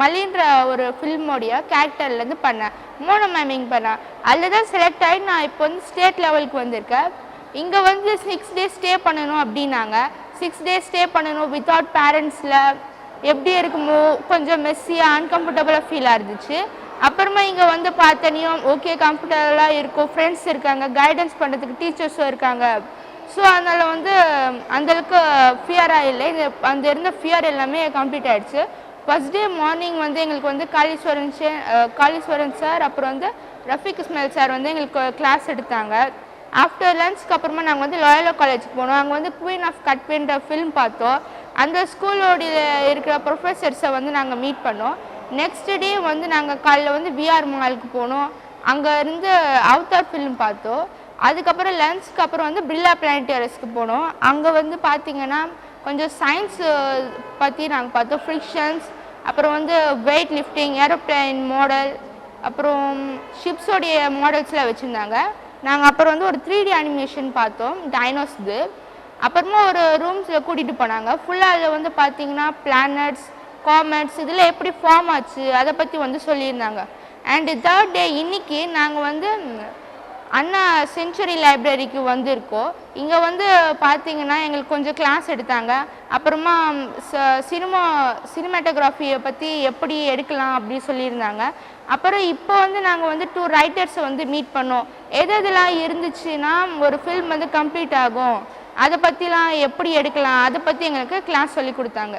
மல்லின்ற ஒரு ஃபில்மோடைய கேரக்டர்லேருந்து பண்ணேன். மோனோ மேமிங் பண்ணேன். அதில் தான் செலக்ட் ஆகி நான் இப்போ வந்து ஸ்டேட் லெவலுக்கு வந்திருக்கேன். இங்கே வந்து 6 டேஸ் ஸ்டே பண்ணணும் அப்படின்னாங்க. 6 டேஸ் ஸ்டே பண்ணணும் வித்தவுட் பேரண்ட்ஸில் எப்படி இருக்குமோ கொஞ்சம் மெஸ்ஸியாக அன்கம்ஃபர்டபுளாக ஃபீலாக இருந்துச்சு. அப்புறமா இங்கே வந்து பார்த்தனையும் ஓகே கம்ஃபர்டபுளாக இருக்கும், ஃப்ரெண்ட்ஸ் இருக்காங்க, கைடன்ஸ் பண்ணுறதுக்கு டீச்சர்ஸும் இருக்காங்க. ஸோ அதனால் வந்து அந்தளவுக்கு ஃபியராக இல்லை. அந்த இருந்த ஃபியர் எல்லாமே கம்ப்ளீட் ஆகிடுச்சு. ஃபர்ஸ்ட் டே மார்னிங் வந்து எங்களுக்கு வந்து காளீஸ்வரன் சார் அப்புறம் வந்து ரஃபீக் இஸ்மாயில் சார் வந்து எங்களுக்கு கிளாஸ் எடுத்தாங்க. ஆஃப்டர் லன்ச்க்கு அப்புறமா நாங்கள் வந்து லாயலா காலேஜுக்கு போனோம். அங்கே வந்து குவீன் ஆஃப் கட்வின்ற ஃபிலிம் பார்த்தோம். அந்த ஸ்கூலோடைய இருக்கிற ப்ரொஃபஸர்ஸை வந்து நாங்கள் மீட் பண்ணோம். நெக்ஸ்ட் டே வந்து நாங்கள் காலையில் வந்து விஆர் மாலுக்கு போனோம். அங்கே இருந்து அவுத்தார் ஃபிலிம் பார்த்தோம். அதுக்கப்புறம் லன்ச்சுக்கு அப்புறம் வந்து பிர்லா பிளானட்டோரியஸ்க்கு போனோம். அங்கே வந்து பார்த்திங்கன்னா கொஞ்சம் சயின்ஸ் பற்றி நாங்கள் பார்த்தோம். ஃப்ரிக்ஷன்ஸ், அப்புறம் வந்து வெயிட் லிஃப்டிங், ஏரோப்ளைன் மாடல், அப்புறம் ஷிப்ஸோடைய மாடல்ஸ்லாம் வச்சுருந்தாங்க. நாங்கள் அப்புறம் வந்து ஒரு 3D அனிமேஷன் பார்த்தோம், டைனோஸ்து. அப்புறமா ஒரு ரூம்ஸில் கூட்டிகிட்டு போனாங்க. ஃபுல்லாக அதில் வந்து பார்த்திங்கன்னா பிளானட்ஸ், காமெட்ஸ் இதில் எப்படி ஃபார்ம் ஆச்சு அதை பற்றி வந்து சொல்லியிருந்தாங்க. அண்டு 3rd டே இன்றைக்கி நாங்கள் வந்து அண்ணா செஞ்சுரி லைப்ரரிக்கு வந்திருக்கோம். இங்கே வந்து பார்த்திங்கன்னா எங்களுக்கு கொஞ்சம் கிளாஸ் எடுத்தாங்க. அப்புறமா சினிமாட்டோகிராஃபியை பற்றி எப்படி எடுக்கலாம் அப்படி சொல்லியிருந்தாங்க. அப்புறம் இப்போ வந்து நாங்கள் வந்து 2 ரைட்டர்ஸை வந்து மீட் பண்ணோம். எதெல்லாம் இருந்துச்சுன்னா ஒரு ஃபில்ம் வந்து கம்ப்ளீட் ஆகும், அதை பற்றிலாம் எப்படி எடுக்கலாம் அதை பற்றி எங்களுக்கு கிளாஸ் சொல்லி கொடுத்தாங்க.